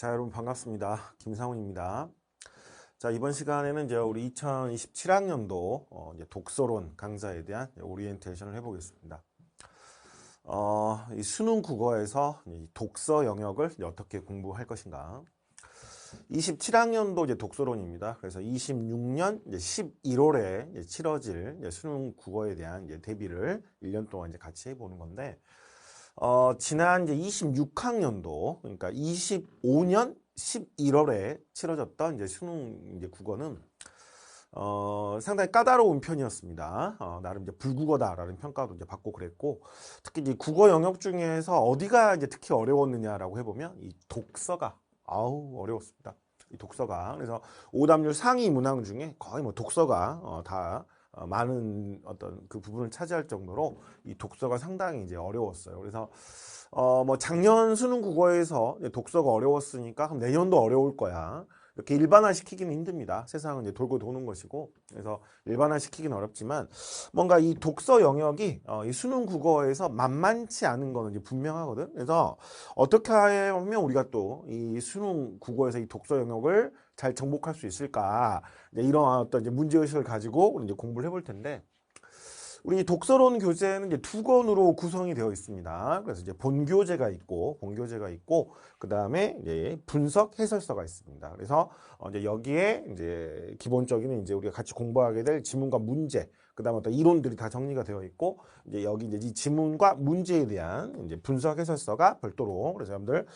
자, 여러분 반갑습니다. 김상훈입니다. 자, 이번 시간에는 이제 우리 2027학년도 이제 독서론 강좌에 대한 오리엔테이션을 해보겠습니다. 이 수능 국어에서 이 독서 영역을 어떻게 공부할 것인가. 27학년도 이제 독서론입니다. 그래서 26년 이제 11월에 이제 치러질 이제 수능 국어에 대한 이제 대비를 1년 동안 이제 같이 해보는 건데, 지난 이제 26학년도, 그러니까 25년 11월에 치러졌던 이제 수능 이제 국어는, 상당히 까다로운 편이었습니다. 나름 이제 불국어다라는 평가도 이제 받고 그랬고, 특히 이제 국어 영역 중에서 어디가 이제 특히 어려웠느냐라고 해보면, 이 독서가, 어려웠습니다. 이 독서가. 그래서 오답률 상위 문항 중에 거의 뭐 독서가, 다 많은 어떤 그 부분을 차지할 정도로 이 독서가 상당히 이제 어려웠어요. 그래서 뭐 작년 수능 국어에서 독서가 어려웠으니까 그럼 내년도 어려울 거야. 이렇게 일반화시키기는 힘듭니다. 세상은 이제 돌고 도는 것이고, 그래서 일반화시키기는 어렵지만 뭔가 이 독서 영역이 이 수능 국어에서 만만치 않은 거는 이제 분명하거든. 그래서 어떻게 하면 우리가 또 이 수능 국어에서 이 독서 영역을 잘 정복할 수 있을까? 이제 이런 어떤 이제 문제의식을 가지고 이제 공부를 해볼 텐데, 우리 독서론 교재는 이제 두 권으로 구성이 되어 있습니다. 그래서 이제 본교재가 있고, 그 다음에 이제 분석 해설서가 있습니다. 그래서 이제 여기에 이제 기본적인 이제 우리가 같이 공부하게 될 지문과 문제, 그 다음에 어떤 이론들이 다 정리가 되어 있고, 이제 여기 이제 이 지문과 문제에 대한 이제 분석 해설서가 별도로, 그래서 여러분들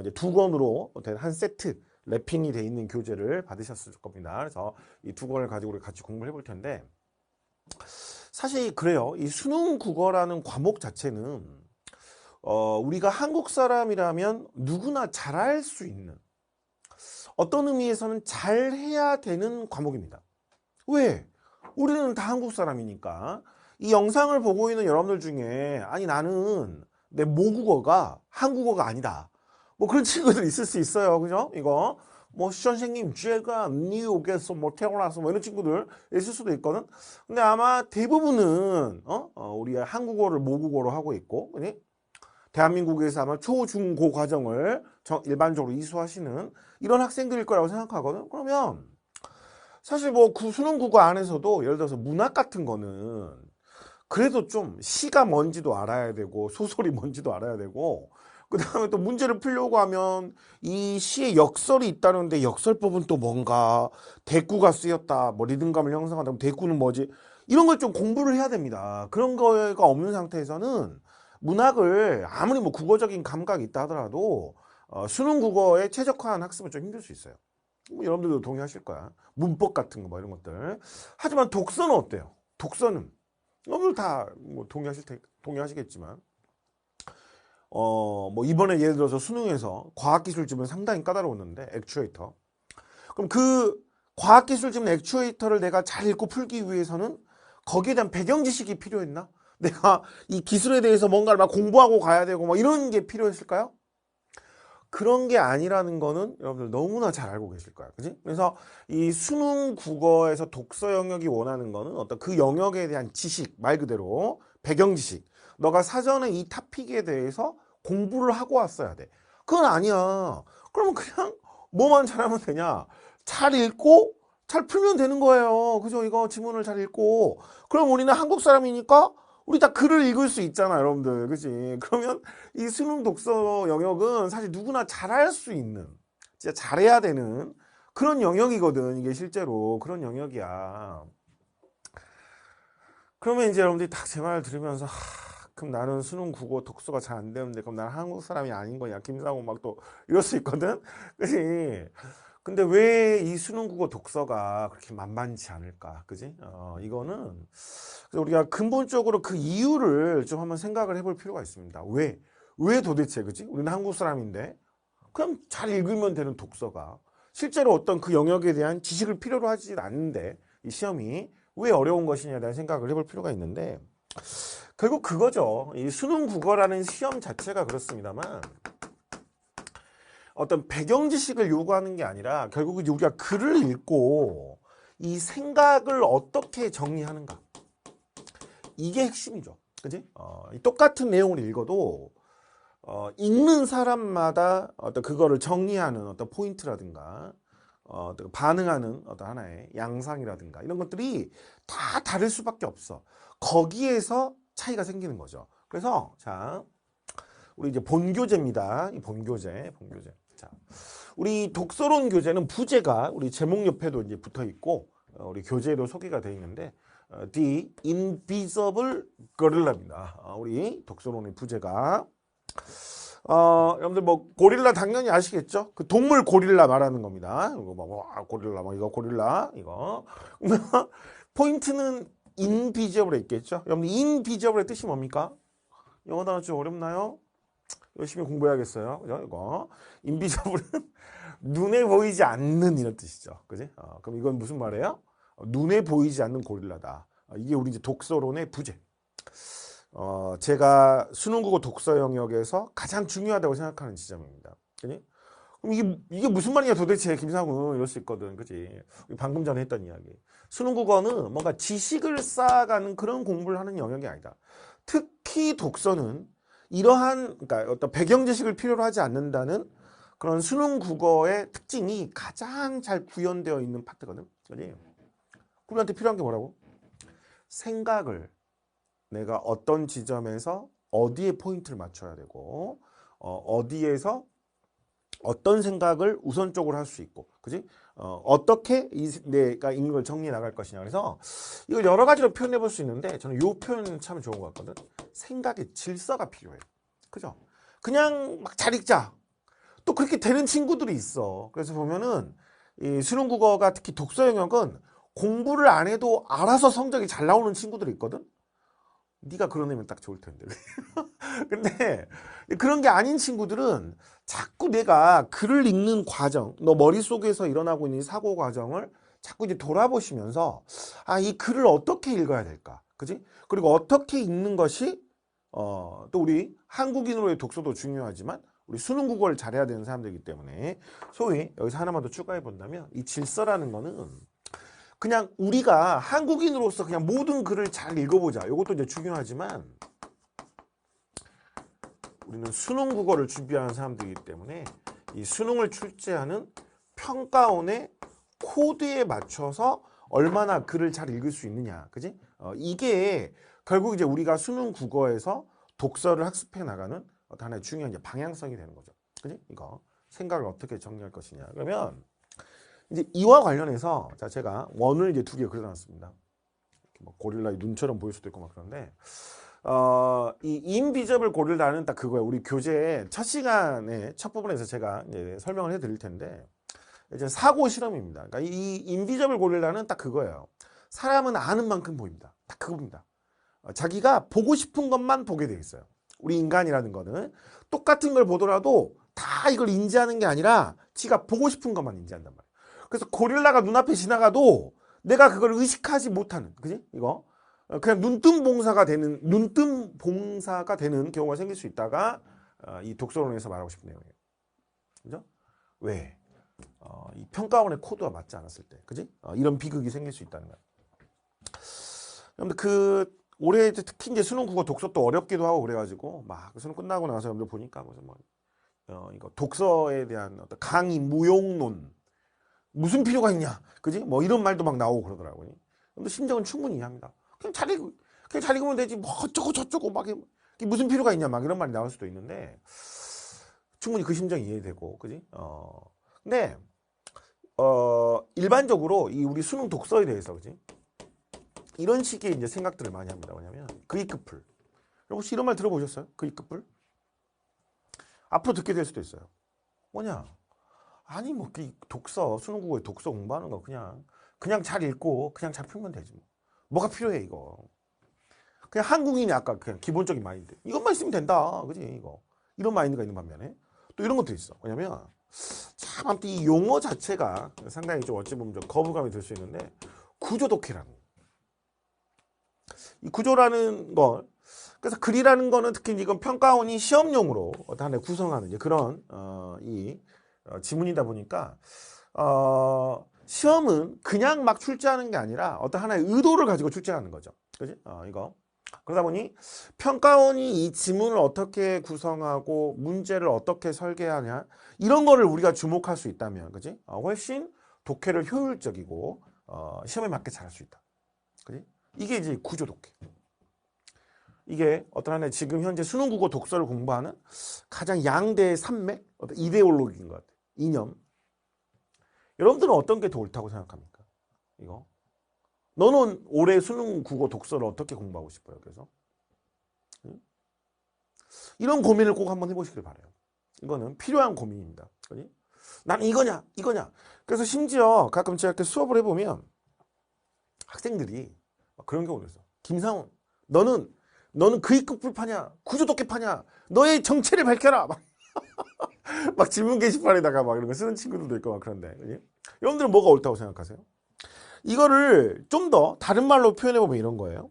이제 두 권으로 된 한 세트 랩핑이 되어 있는 교재를 받으셨을 겁니다. 그래서 이 두 권을 가지고 우리 같이 공부를 해볼 텐데, 사실 그래요. 이 수능 국어라는 과목 자체는 우리가 한국 사람이라면 누구나 잘할 수 있는, 어떤 의미에서는 잘해야 되는 과목입니다. 왜? 우리는 다 한국 사람이니까. 이 영상을 보고 있는 여러분들 중에 아니 나는 내 모국어가 한국어가 아니다, 뭐 그런 친구들 있을 수 있어요. 그죠? 이거 뭐 선생님 제가 뉴욕에서 뭐 태어나서 뭐 이런 친구들 있을 수도 있거든. 근데 아마 대부분은 우리가 한국어를 모국어로 하고 있고, 그니? 대한민국에서 아마 초, 중, 고 과정을 일반적으로 이수하시는 이런 학생들일 거라고 생각하거든. 그러면 사실 뭐 수능 국어 안에서도 예를 들어서 문학 같은 거는 그래도 좀 시가 뭔지도 알아야 되고 소설이 뭔지도 알아야 되고, 그 다음에 또 문제를 풀려고 하면 이 시에 역설이 있다는데 역설법은 또 뭔가, 대꾸가 쓰였다, 뭐 리듬감을 형성한다면 대꾸는 뭐지, 이런 걸 좀 공부를 해야 됩니다. 그런 거가 없는 상태에서는 문학을 아무리 뭐 국어적인 감각이 있다 하더라도 수능 국어에 최적화한 학습은 좀 힘들 수 있어요. 뭐 여러분들도 동의하실 거야. 문법 같은 거 뭐 이런 것들. 하지만 독서는 어때요? 독서는 여러분들 다 뭐 동의하시겠지만, 뭐 이번에 예를 들어서 수능에서 과학기술지문 상당히 까다로웠는데, 액추에이터. 그럼 그 과학기술지문 액추에이터를 내가 잘 읽고 풀기 위해서는 거기에 대한 배경 지식이 필요했나? 내가 이 기술에 대해서 뭔가를 막 공부하고 가야 되고 뭐 이런 게 필요했을까요? 그런 게 아니라는 거는 여러분들 너무나 잘 알고 계실 거야. 그지? 그래서 이 수능 국어에서 독서 영역이 원하는 거는 어떤 그 영역에 대한 지식, 말 그대로 배경 지식. 너가 사전에 이 토픽에 대해서 공부를 하고 왔어야 돼. 그건 아니야. 그러면 그냥 뭐만 잘하면 되냐? 잘 읽고 잘 풀면 되는 거예요. 그죠? 이거 지문을 잘 읽고. 그럼 우리는 한국 사람이니까 우리 다 글을 읽을 수 있잖아, 여러분들. 그치? 그러면 이 수능 독서 영역은 사실 누구나 잘할 수 있는, 진짜 잘해야 되는 그런 영역이거든. 이게 실제로 그런 영역이야. 그러면 이제 여러분들이 딱 제 말을 들으면서, 그럼 나는 수능 국어 독서가 잘 안 되는데 그럼 나는 한국 사람이 아닌 거냐, 김상훈 막 또 이럴 수 있거든. 그치? 근데 왜 이 수능 국어 독서가 그렇게 만만치 않을까? 그지? 이거는 우리가 근본적으로 그 이유를 좀 한번 생각을 해볼 필요가 있습니다. 왜 도대체, 그지? 우리는 한국 사람인데 그럼 잘 읽으면 되는 독서가 실제로 어떤 그 영역에 대한 지식을 필요로 하지 않는데 이 시험이 왜 어려운 것이냐에 대한 생각을 해볼 필요가 있는데, 결국 그거죠. 이 수능 국어라는 시험 자체가 그렇습니다만 어떤 배경 지식을 요구하는 게 아니라 결국 이제 우리가 글을 읽고 이 생각을 어떻게 정리하는가, 이게 핵심이죠. 그지? 똑같은 내용을 읽어도 읽는 사람마다 어떤 그거를 정리하는 어떤 포인트라든가 어떤 반응하는 어떤 하나의 양상이라든가 이런 것들이 다 다를 수밖에 없어. 거기에서 차이가 생기는 거죠. 그래서 자, 우리 이제 본교재입니다. 이 본교재. 자, 우리 독서론 교재는 부제가 우리 제목 옆에도 이제 붙어 있고 우리 교재로 소개가 되어 있는데 The Invisible Gorilla입니다. 우리 독서론의 부제가 여러분들 뭐 고릴라 당연히 아시겠죠? 그 동물 고릴라 말하는 겁니다. 이거 고릴라 이거 고릴라 이거 포인트는 인비저블에 있겠죠? 여러분들 인비저블의 뜻이 뭡니까? 영어 단어 좀 어렵나요? 열심히 공부해야겠어요. 그죠? 이거 인비저블은 눈에 보이지 않는 이런 뜻이죠. 그지? 그럼 이건 무슨 말이에요? 눈에 보이지 않는 고릴라다. 이게 우리 이제 독서론의 부제. 제가 수능국어 독서 영역에서 가장 중요하다고 생각하는 지점입니다. 그지? 그럼 이게 무슨 말이냐 도대체 김상훈 이럴 수 있거든. 그지? 방금 전에 했던 이야기. 수능국어는 뭔가 지식을 쌓아가는 그런 공부를 하는 영역이 아니다. 특히 독서는 이러한 그러니까 어떤 배경 지식을 필요로 하지 않는다는 그런 수능 국어의 특징이 가장 잘 구현되어 있는 파트거든. 그지? 우리한테 필요한 게 뭐라고? 생각을 내가 어떤 지점에서 어디에 포인트를 맞춰야 되고 어디에서 어떤 생각을 우선적으로 할 수 있고, 그지? 어떻게 내가 읽는 걸 정리해 나갈 것이냐. 그래서 이걸 여러 가지로 표현해 볼 수 있는데 저는 이 표현은 참 좋은 것 같거든. 생각의 질서가 필요해. 그죠? 그냥 막 잘 읽자. 또 그렇게 되는 친구들이 있어. 그래서 보면은 이 수능 국어가 특히 독서 영역은 공부를 안 해도 알아서 성적이 잘 나오는 친구들이 있거든. 네가 그런 애면 딱 좋을 텐데. 근데 그런 게 아닌 친구들은 자꾸 내가 글을 읽는 과정, 너 머릿속에서 일어나고 있는 사고 과정을 자꾸 이제 돌아보시면서 이 글을 어떻게 읽어야 될까? 그지? 그리고 어떻게 읽는 것이 또 우리 한국인으로의 독서도 중요하지만 우리 수능 국어를 잘해야 되는 사람들이기 때문에 소위 여기서 하나만 더 추가해 본다면 이 질서라는 거는 그냥 우리가 한국인으로서 그냥 모든 글을 잘 읽어보자. 이것도 이제 중요하지만 우리는 수능 국어를 준비하는 사람들이기 때문에 이 수능을 출제하는 평가원의 코드에 맞춰서 얼마나 글을 잘 읽을 수 있느냐. 그지? 이게 결국 이제 우리가 수능 국어에서 독서를 학습해 나가는 하나의 중요한 이제 방향성이 되는 거죠. 그지? 이거 생각을 어떻게 정리할 것이냐. 그러면 이제 이와 관련해서 자 제가 원을 이제 2개 그려놨습니다. 뭐 고릴라의 눈처럼 보일 수도 있고 막 그런데 이 인비저블 고릴라는 딱 그거예요. 우리 교재 첫 시간에 첫 부분에서 제가 이제 설명을 해드릴 텐데 이제 사고 실험입니다. 그러니까 이 인비저블 고릴라는 딱 그거예요. 사람은 아는 만큼 보입니다. 딱 그겁니다. 자기가 보고 싶은 것만 보게 돼 있어요. 우리 인간이라는 거는 똑같은 걸 보더라도 다 이걸 인지하는 게 아니라 지가 보고 싶은 것만 인지한단 말이에요. 그래서 고릴라가 눈앞에 지나가도 내가 그걸 의식하지 못하는, 그지? 이거 그냥 눈뜬 봉사가 되는 경우가 생길 수 있다가 이 독서론에서 말하고 싶은 내용이에요. 그죠? 왜? 이 평가원의 코드와 맞지 않았을 때, 그지? 이런 비극이 생길 수 있다는 거야. 여러분들 올해 특히 이제 수능 국어 독서도 어렵기도 하고 그래가지고 막 수능 끝나고 나서 여러분들 보니까 무슨 이거 독서에 대한 어떤 강의 무용론 무슨 필요가 있냐, 그지? 뭐 이런 말도 막 나오고 그러더라고요. 근데 심정은 충분히 이해합니다. 그냥 잘 읽으면 되지. 뭐 어쩌고 저쩌고 막 이게 무슨 필요가 있냐 막 이런 말이 나올 수도 있는데 충분히 그 심정이 이해되고, 그지? 근데 일반적으로 이 우리 수능 독서에 대해서, 그지? 이런 식의 이제 생각들을 많이 합니다. 뭐냐면 그이크풀. 혹시 이런 말 들어보셨어요? 그이크풀? 앞으로 듣게 될 수도 있어요. 뭐냐? 아니 뭐 그 독서 수능 국어에 독서 공부하는 거 그냥 잘 읽고 그냥 잘 풀면 되지 뭐. 뭐가 필요해 이거. 그냥 한국인이 아까 그냥 기본적인 마인드. 이것만 있으면 된다. 그지 이거. 이런 마인드가 있는 반면에 또 이런 것도 있어. 뭐냐면 참 아무튼 이 용어 자체가 상당히 좀 어찌 보면 좀 거부감이 들 수 있는데 구조독해라는 거. 이 구조라는 걸 그래서 글이라는 거는 특히 이건 평가원이 시험용으로 하나의 구성하는 이제 그런 지문이다 보니까 시험은 그냥 막 출제하는 게 아니라 어떤 하나의 의도를 가지고 출제하는 거죠. 그지? 이거 그러다 보니 평가원이 이 지문을 어떻게 구성하고 문제를 어떻게 설계하냐 이런 거를 우리가 주목할 수 있다면 그지? 훨씬 독해를 효율적이고 시험에 맞게 잘할 수 있다. 그지? 이게 이제 구조 독해. 이게 어떤 하나의 지금 현재 수능 국어 독서를 공부하는 가장 양대 산맥, 어떤 이데올로기인 것 같아요. 이념. 여러분들은 어떤 게 더 옳다고 생각합니까? 이거. 너는 올해 수능 국어 독서를 어떻게 공부하고 싶어요? 그래서 이런 고민을 꼭 한번 해보시길 바라요. 이거는 필요한 고민입니다. 그지? 난 이거냐, 이거냐. 그래서 심지어 가끔 제가 이렇게 수업을 해보면 학생들이 그런 경우도 있어. 김상훈, 너는 그이급불파냐, 구조독해파냐, 너의 정체를 밝혀라. 막 질문 게시판에다가 막 이런 거 쓰는 친구들도 있고 막 그런데. 그지? 여러분들은 뭐가 옳다고 생각하세요? 이거를 좀 더 다른 말로 표현해보면 이런 거예요.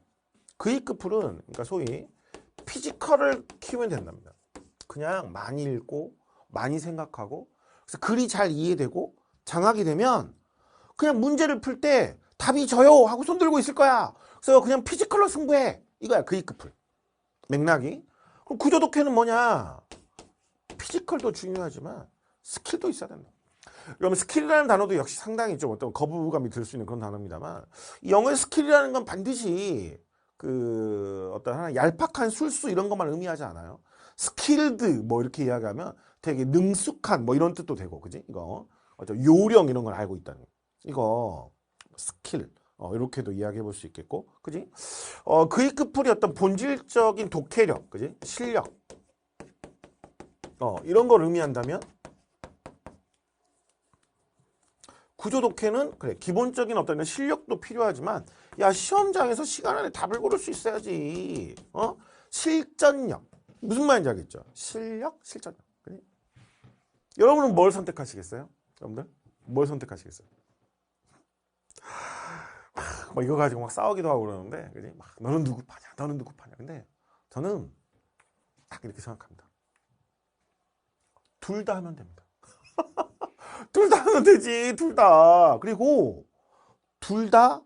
그이급풀은 그러니까 소위 피지컬을 키우면 된답니다. 그냥 많이 읽고 많이 생각하고 그래서 글이 잘 이해되고 장악이 되면 그냥 문제를 풀 때 답이 저요 하고 손 들고 있을 거야. 그래서 그냥 피지컬로 승부해. 이거야 그이급풀. 맥락이. 그럼 구조독해는 뭐냐? 피지컬도 중요하지만 스킬도 있어야 된다. 그러면 스킬이라는 단어도 역시 상당히 좀 어떤 거부감이 들 수 있는 그런 단어입니다만 이 영어의 스킬이라는 건 반드시 그 어떤 하나 얄팍한 술수 이런 것만 의미하지 않아요. 스킬드 뭐 이렇게 이야기하면 되게 능숙한 뭐 이런 뜻도 되고 그지? 이거 어떤 요령 이런 걸 알고 있다는 거. 이거 스킬 이렇게도 이야기해 볼 수 있겠고 그지? 그의 끝풀이 어떤 본질적인 독해력 그지? 실력 이런 걸 의미한다면 구조 독해는 그래 기본적인 어떤 실력도 필요하지만 야 시험장에서 시간 안에 답을 고를 수 있어야지. 실전력 무슨 말인지 알겠죠? 실력, 실전력. 그래? 여러분은 뭘 선택하시겠어요? 여러분들 뭘 선택하시겠어요? 막 이거 가지고 막 싸우기도 하고 그러는데 그지? 막 너는 누구 파냐? 너는 누구 파냐? 근데 저는 딱 이렇게 생각합니다. 둘 다 하면 됩니다. 둘 다 하면 되지. 둘 다. 그리고 둘 다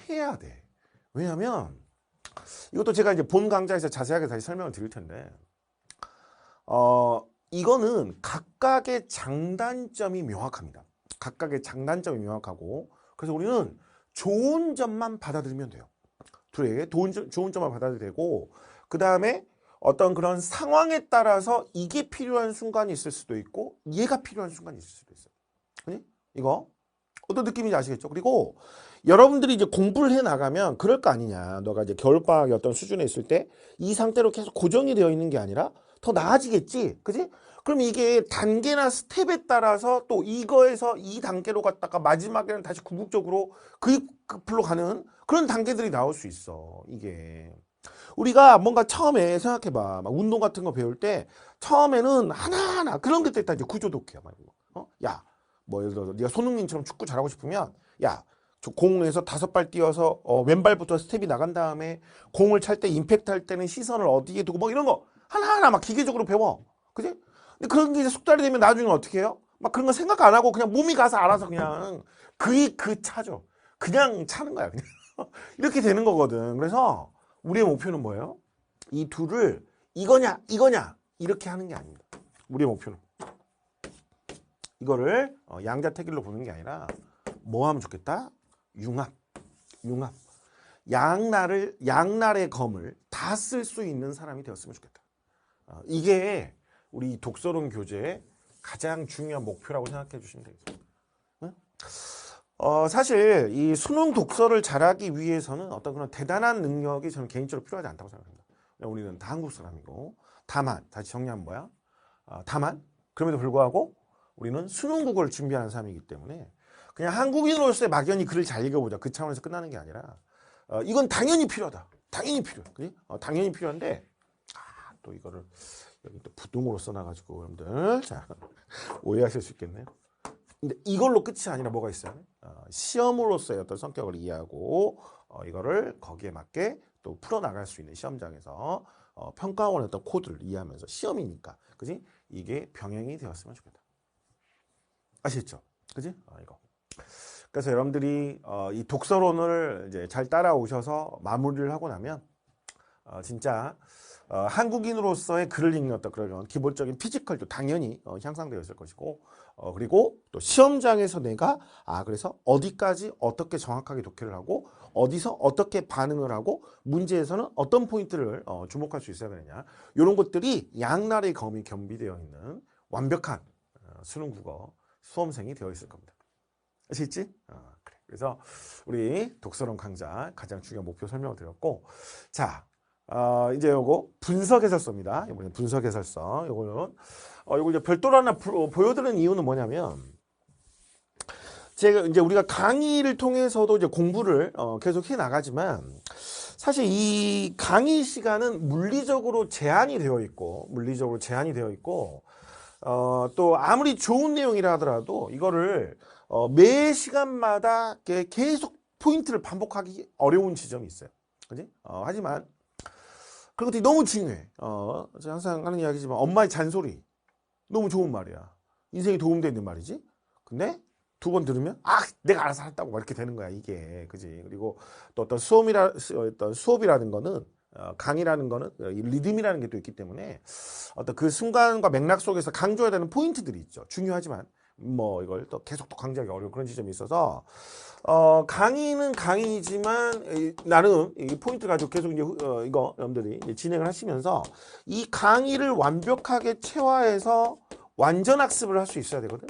해야 돼. 왜냐면 이것도 제가 이제 본 강좌에서 자세하게 다시 설명을 드릴 텐데 이거는 각각의 장단점이 명확합니다. 각각의 장단점이 명확하고 그래서 우리는 좋은 점만 받아들이면 돼요. 둘에게 좋은 점만 받아들여도 되고 그 다음에 어떤 그런 상황에 따라서 이게 필요한 순간이 있을 수도 있고 얘가 필요한 순간이 있을 수도 있어요. 그니? 이거 어떤 느낌인지 아시겠죠? 그리고 여러분들이 이제 공부를 해 나가면 그럴 거 아니냐. 너가 이제 겨울방학의 어떤 수준에 있을 때 이 상태로 계속 고정이 되어 있는 게 아니라 더 나아지겠지. 그지? 그럼 이게 단계나 스텝에 따라서 또 이거에서 이 단계로 갔다가 마지막에는 다시 궁극적으로 그 급으로 가는 그런 단계들이 나올 수 있어. 이게. 우리가 뭔가 처음에 생각해봐. 막 운동 같은 거 배울 때 처음에는 하나하나 그런 게 있다. 이제 구조독해야 말이야. 야, 뭐 예를 들어서 네가 손흥민처럼 축구 잘하고 싶으면 야, 공에서 5발 뛰어서 왼발부터 스텝이 나간 다음에 공을 찰 때 임팩트 할 때는 시선을 어디에 두고 뭐 이런 거 하나하나 막 기계적으로 배워. 그지? 근데 그런 게 이제 숙달이 되면 나중에 어떻게 해요? 막 그런 거 생각 안 하고 그냥 몸이 가서 알아서 그냥 차죠. 그냥 차는 거야. 그냥. 이렇게 되는 거거든. 그래서 우리의 목표는 뭐예요? 이 둘을 이거냐 이렇게 하는 게 아닙니다. 우리의 목표는 이거를 양자택일로 보는 게 아니라 뭐 하면 좋겠다? 융합. 양날의 검을 다 쓸 수 있는 사람이 되었으면 좋겠다. 이게 우리 독서론 교재의 가장 중요한 목표라고 생각해 주시면 되겠습니다. 사실 이 수능 독서를 잘하기 위해서는 어떤 그런 대단한 능력이 저는 개인적으로 필요하지 않다고 생각합니다. 우리는 다 한국 사람이고 다만 다시 정리하면 뭐야? 다만 그럼에도 불구하고 우리는 수능 국어를 준비하는 사람이기 때문에 그냥 한국인으로서의 막연히 글을 잘 읽어보자 그 차원에서 끝나는 게 아니라 이건 당연히 필요하다. 당연히 필요해. 그지? 당연히 필요한데 또 이거를 여기 또 부등으로 써놔가지고 여러분들 자 오해하실 수 있겠네요. 근데 이걸로 끝이 아니라 뭐가 있어요? 시험으로서의 어떤 성격을 이해하고 이거를 거기에 맞게 또 풀어나갈 수 있는 시험장에서 평가원의 어떤 코드를 이해하면서 시험이니까 그지? 이게 병행이 되었으면 좋겠다. 아시겠죠? 그지? 이거. 그래서 여러분들이 이 독서론을 이제 잘 따라오셔서 마무리를 하고 나면 진짜 한국인으로서의 글을 읽는 어떤 그런 기본적인 피지컬도 당연히 향상되어 있을 것이고, 그리고 또 시험장에서 내가 그래서 어디까지 어떻게 정확하게 독해를 하고 어디서 어떻게 반응을 하고 문제에서는 어떤 포인트를 주목할 수 있어야 되느냐, 이런 것들이 양날의 검이 겸비되어 있는 완벽한 수능 국어 수험생이 되어 있을 겁니다. 아시겠지? 그래. 그래서 우리 독서론 강좌 가장 중요한 목표 설명을 드렸고, 자, 이제 요거 분석 해설서입니다. 이번에 분석 해설서. 요거는 요거 이제 별도로 하나 보여드리는 이유는 뭐냐면, 제가 이제 우리가 강의를 통해서도 이제 공부를 계속 해 나가지만, 사실 이 강의 시간은 물리적으로 제한이 되어 있고, 또 아무리 좋은 내용이라 하더라도 이거를 매 시간마다 계속 포인트를 반복하기 어려운 지점이 있어요. 그지? 하지만 그런 것들이 너무 중요해. 제가 항상 하는 이야기지만 엄마의 잔소리 너무 좋은 말이야. 인생에 도움되는 말이지. 근데 두 번 들으면 내가 알아서 했다고 막 이렇게 되는 거야, 이게. 그지? 그리고 또 어떤 수업이라는 거는, 강의라는 거는 리듬이라는 게 또 있기 때문에 어떤 그 순간과 맥락 속에서 강조해야 되는 포인트들이 있죠. 중요하지만 뭐 이걸 또 계속 또 강조하기 어려운 그런 지점이 있어서, 강의는 강의지만 나름 이 포인트 가지고 계속 이제 이거 여러분들이 이제 진행을 하시면서 이 강의를 완벽하게 체화해서 완전 학습을 할 수 있어야 되거든.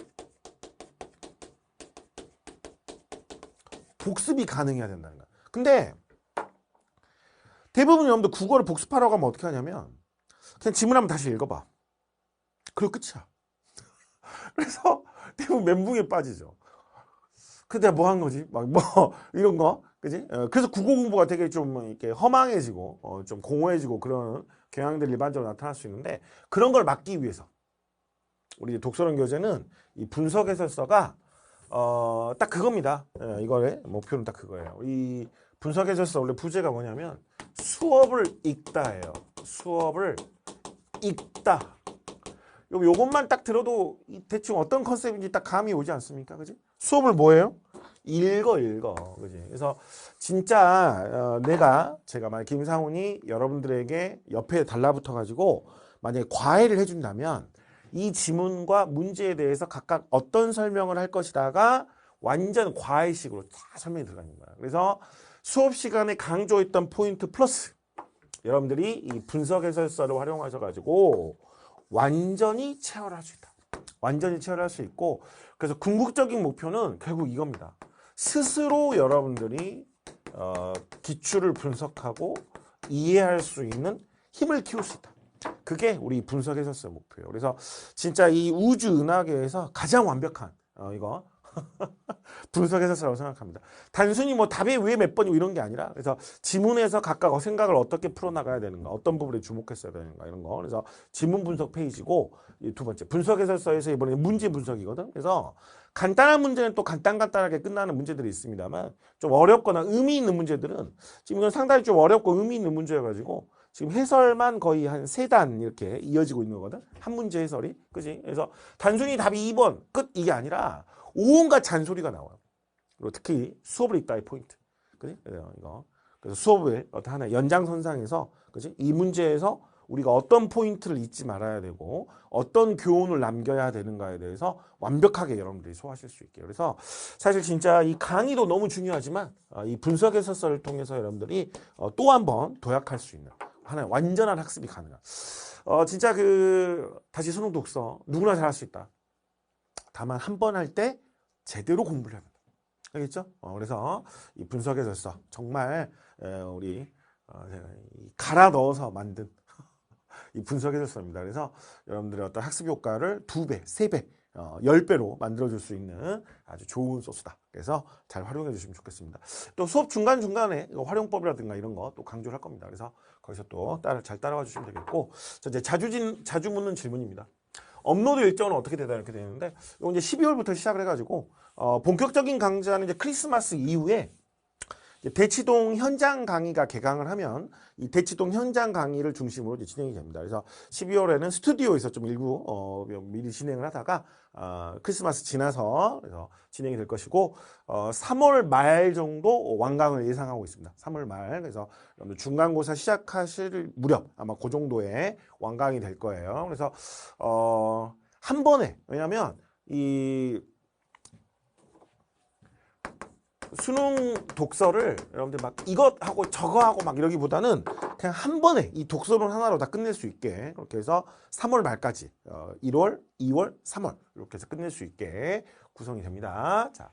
복습이 가능해야 된다는 거야. 근데 대부분 여러분들 국어를 복습하라고 하면 어떻게 하냐면 그냥 지문 한번 다시 읽어봐. 그리고 끝이야. 그래서 대부분 멘붕에 빠지죠. 근데 뭐 한 거지? 막 뭐 이런 거, 그지? 그래서 국어 공부가 되게 좀 이렇게 허망해지고 좀 공허해지고 그런 경향들이 일반적으로 나타날 수 있는데, 그런 걸 막기 위해서 우리 독서론 교재는 이 분석 해설서가 딱 그겁니다. 이거의 목표는 딱 그거예요. 이 분석 해설서 원래 부제가 뭐냐면 수업을 읽다예요. 수업을 읽다. 요것만 딱 들어도 대충 어떤 컨셉인지 딱 감이 오지 않습니까? 그지? 수업을 뭐예요? 읽어. 그지? 그래서 진짜 제가 만약 김상훈이 여러분들에게 옆에 달라붙어 가지고 만약에 과외를 해준다면 이 지문과 문제에 대해서 각각 어떤 설명을 할 것이다가 완전 과외식으로 다 설명이 들어가는 거야. 그래서 수업 시간에 강조했던 포인트 플러스 여러분들이 이 분석 해설서를 활용하셔가지고 완전히 체화를 할 수 있다. 완전히 체화를 할 수 있고, 그래서 궁극적인 목표는 결국 이겁니다. 스스로 여러분들이 기출을 분석하고 이해할 수 있는 힘을 키울 수 있다. 그게 우리 분석 해설서의 목표예요. 그래서 진짜 이 우주 은하계에서 가장 완벽한 이거 분석 해설서라고 생각합니다. 단순히 뭐 답이 왜 몇 번이고 이런 게 아니라, 그래서 지문에서 각각 생각을 어떻게 풀어나가야 되는가, 어떤 부분에 주목했어야 되는가, 이런 거. 그래서 지문 분석 페이지고, 이 두 번째 분석 해설서에서 이번에 문제 분석이거든. 그래서 간단한 문제는 또 간단하게 끝나는 문제들이 있습니다만, 좀 어렵거나 의미 있는 문제들은 지금 이건 상당히 좀 어렵고 의미 있는 문제여가지고 지금 해설만 거의 한 3단 이렇게 이어지고 있는 거거든. 한 문제 해설이. 그지? 그래서 단순히 답이 2번 끝 이게 아니라 온갖 잔소리가 나와요. 그리고 특히 수업을 읽다의 포인트. 그지? 이거. 그래서 수업의 어떤 하나의 연장선상에서, 그지? 이 문제에서 우리가 어떤 포인트를 잊지 말아야 되고 어떤 교훈을 남겨야 되는가에 대해서 완벽하게 여러분들이 소화하실 수 있게. 그래서 사실 진짜 이 강의도 너무 중요하지만 이 분석 해설서를 통해서 여러분들이 또 한 번 도약할 수 있는 하나의 완전한 학습이 가능한. 진짜 다시 수능 독서 누구나 잘할 수 있다. 다만 한 번 할 때 제대로 공부를 해야 된다. 알겠죠? 그래서 이 분석 해설서 정말 우리 제가 갈아 넣어서 만든 이 분석 해설서입니다. 그래서 여러분들의 어떤 학습 효과를 2배, 3배, 10배로 만들어줄 수 있는 아주 좋은 소스다. 그래서 잘 활용해 주시면 좋겠습니다. 또 수업 중간중간에 활용법이라든가 이런 거 또 강조를 할 겁니다. 그래서 거기서 또 잘 따라와 주시면 되겠고, 이제 자주 묻는 질문입니다. 업로드 일정은 어떻게 되다 이렇게 되는데, 이거 이제 12월부터 시작을 해가지고 본격적인 강좌는 이제 크리스마스 이후에 이제 대치동 현장 강의가 개강을 하면 이 대치동 현장 강의를 중심으로 이제 진행이 됩니다. 그래서 12월에는 스튜디오에서 좀 일부 미리 진행을 하다가 크리스마스 지나서 그래서 진행이 될 것이고 3월 말 정도 완강을 예상하고 있습니다. 3월 말. 그래서 여러분들 중간고사 시작하실 무렵 아마 그 정도의 완강이 될 거예요. 그래서 한 번에, 왜냐면 이 수능 독서를 여러분들 막 이것하고 저거하고 막 이러기보다는 그냥 한 번에 이 독서론 하나로 다 끝낼 수 있게 그렇게 해서 3월 말까지 1월, 2월, 3월 이렇게 해서 끝낼 수 있게 구성이 됩니다. 자,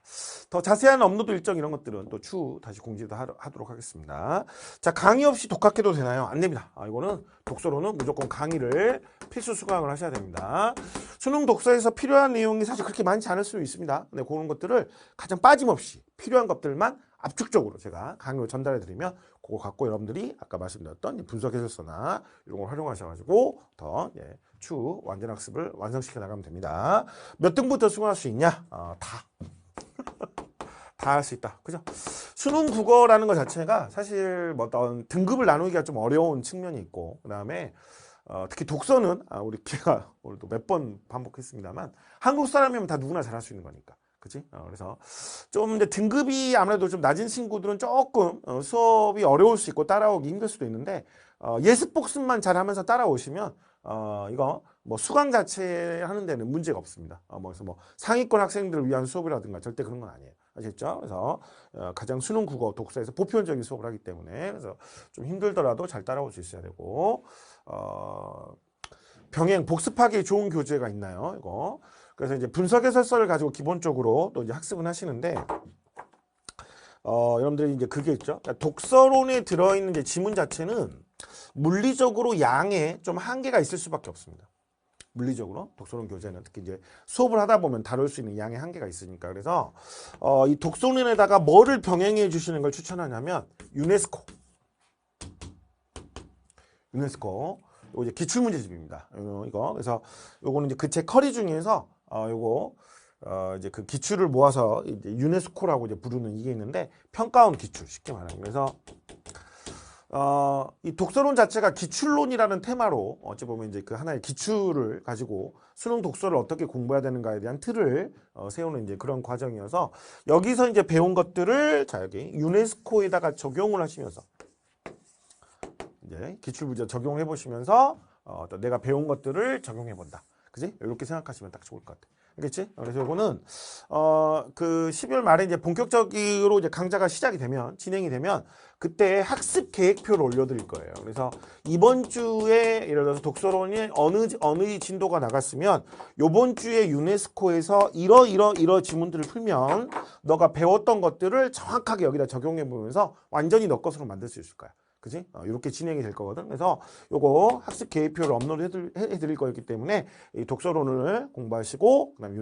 더 자세한 업로드 일정 이런 것들은 또 추후 다시 공지도 하도록 하겠습니다. 자, 강의 없이 독학해도 되나요? 안 됩니다. 이거는 독서로는 무조건 강의를 필수 수강을 하셔야 됩니다. 수능 독서에서 필요한 내용이 사실 그렇게 많지 않을 수 있습니다. 네, 그런 것들을 가장 빠짐없이 필요한 것들만 압축적으로 제가 강의로 전달해 드리면 그거 갖고 여러분들이 아까 말씀드렸던 분석 해설서나 이런 걸 활용하셔가지고 더 추후 완전 학습을 완성시켜 나가면 됩니다. 몇 등부터 수강할 수 있냐? 다 할 수 있다. 그죠? 수능 국어라는 것 자체가 사실 뭐 어떤 등급을 나누기가 좀 어려운 측면이 있고, 그 다음에 특히 독서는 제가 오늘도 몇 번 반복했습니다만 한국 사람이면 다 누구나 잘할 수 있는 거니까. 그치? 그래서 좀 이제 등급이 아무래도 좀 낮은 친구들은 조금 수업이 어려울 수 있고 따라오기 힘들 수도 있는데 예습 복습만 잘하면서 따라오시면 이거 뭐 수강 자체 하는 데는 문제가 없습니다. 그래서 뭐 상위권 학생들을 위한 수업이라든가 절대 그런 건 아니에요. 아시겠죠? 그래서 가장 수능 국어 독서에서 보편적인 수업을 하기 때문에 그래서 좀 힘들더라도 잘 따라올 수 있어야 되고 병행 복습하기 좋은 교재가 있나요? 이거. 그래서 이제 분석 해설서를 가지고 기본적으로 또 이제 학습은 하시는데 여러분들이 이제 그게 있죠. 그러니까 독서론에 들어있는 이제 지문 자체는 물리적으로 양에 좀 한계가 있을 수밖에 없습니다. 물리적으로 독서론 교재는 특히 이제 수업을 하다 보면 다룰 수 있는 양의 한계가 있으니까. 그래서 이 독서론에다가 뭐를 병행해 주시는 걸 추천하냐면 유네스코 이거 이제 기출문제집입니다. 이거 그래서 요거는 이제 그 제 커리 중에서 요거 이제 그 기출을 모아서 이제 유네스코라고 이제 부르는 이게 있는데 평가원 기출 쉽게 말하면. 그래서 이 독서론 자체가 기출론이라는 테마로 어찌 보면 이제 그 하나의 기출을 가지고 수능 독서를 어떻게 공부해야 되는가에 대한 틀을 세우는 이제 그런 과정이어서 여기서 이제 배운 것들을 자 여기 유네스코에다가 적용을 하시면서 이제 기출문제 적용해 보시면서 또 내가 배운 것들을 적용해 본다. 그지? 이렇게 생각하시면 딱 좋을 것 같아. 알겠지? 그래서 이거는 그 12월 말에 이제 본격적으로 이제 강좌가 시작이 되면 진행이 되면 그때 학습 계획표를 올려드릴 거예요. 그래서 이번 주에 예를 들어서 독서론이 어느 진도가 나갔으면 요번 주에 유네스코에서 이러 지문들을 풀면 너가 배웠던 것들을 정확하게 여기다 적용해 보면서 완전히 너 것으로 만들 수 있을 거야. 그지? 이렇게 진행이 될 거거든. 그래서 요거 학습 계획표를 업로드 해드릴 거였기 때문에 이 독서론을 공부하시고 그다음에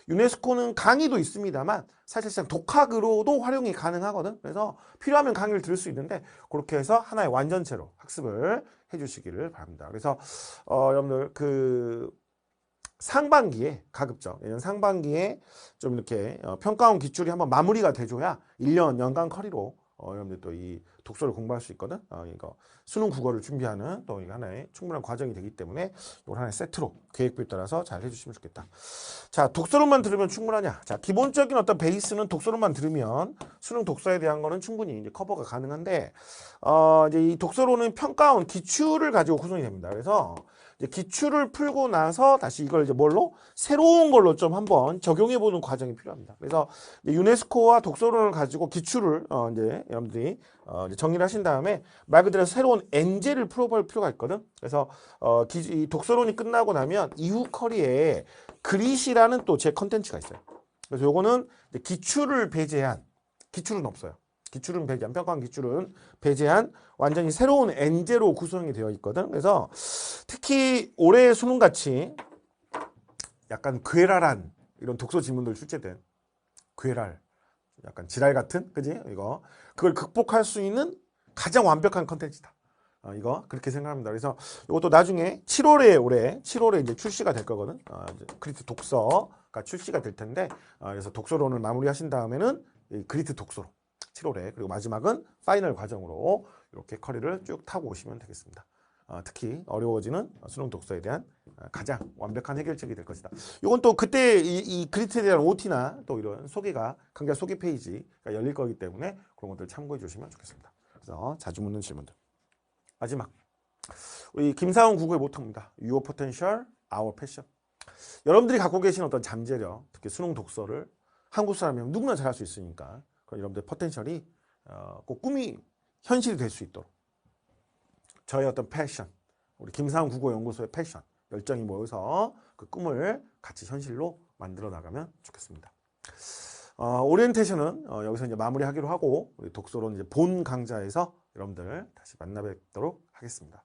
유네스코는 강의도 있습니다만 사실상 독학으로도 활용이 가능하거든. 그래서 필요하면 강의를 들을 수 있는데 그렇게 해서 하나의 완전체로 학습을 해주시기를 바랍니다. 그래서 여러분들 그 상반기에 가급적 내년 상반기에 좀 이렇게 평가원 기출이 한번 마무리가 돼줘야 1년 연간 커리로 여러분들 또 이 독서를 공부할 수 있거든. 이거 수능 국어를 준비하는 또 이거 하나의 충분한 과정이 되기 때문에 이걸 하나의 세트로 계획표에 따라서 잘 해주시면 좋겠다. 자, 독서론만 들으면 충분하냐? 자, 기본적인 어떤 베이스는 독서론만 들으면 수능 독서에 대한 거는 충분히 이제 커버가 가능한데 이제 이 독서론은 평가원 기출을 가지고 구성이 됩니다. 그래서 이제 기출을 풀고 나서 다시 이걸 이제 뭘로 새로운 걸로 좀 한번 적용해 보는 과정이 필요합니다. 그래서 유네스코와 독서론을 가지고 기출을 이제 여러분들이 이제 정리를 하신 다음에 말 그대로 새로운 엔제를 풀어볼 필요가 있거든. 그래서 이 독서론이 끝나고 나면 이후 커리에 그릿이라는 또 제 컨텐츠가 있어요. 그래서 요거는 기출을 배제한 기출은 없어요. 기출은 배제한 평가원 기출은 배제한 완전히 새로운 엔제로 구성이 되어 있거든. 그래서 특히 올해 수능같이 약간 괴랄한 이런 독서 지문들 출제된 괴랄 약간 지랄 같은 그지? 이거 그걸 극복할 수 있는 가장 완벽한 컨텐츠다. 이거 그렇게 생각합니다. 그래서 이것도 나중에 7월에 올해 7월에 이제 출시가 될 거거든. 그리트 독서가 출시가 될 텐데 그래서 독서론을 마무리하신 다음에는 이 그리트 독서로 7월에. 그리고 마지막은 파이널 과정으로 이렇게 커리를 쭉 타고 오시면 되겠습니다. 특히 어려워지는 수능 독서에 대한 가장 완벽한 해결책이 될 것이다. 이건 또 그때 이 그리트에 대한 OT나 또 이런 소개가 강좌 소개 페이지가 열릴 거기 때문에 그런 것들 참고해 주시면 좋겠습니다. 그래서 자주 묻는 질문들. 마지막 우리 김사훈 국어의 모토입니다. Your potential, our passion. 여러분들이 갖고 계신 어떤 잠재력, 특히 수능 독서를 한국 사람이면 누구나 잘할 수 있으니까 그런 여러분들의 포텐셜이 꼭 꿈이 현실이 될 수 있도록 저의 어떤 패션, 우리 김사훈 국어연구소의 패션, 열정이 모여서 그 꿈을 같이 현실로 만들어 나가면 좋겠습니다. 오리엔테이션은 여기서 이제 마무리하기로 하고 우리 독서론 이제 본 강좌에서 여러분들 다시 만나 뵙도록 하겠습니다.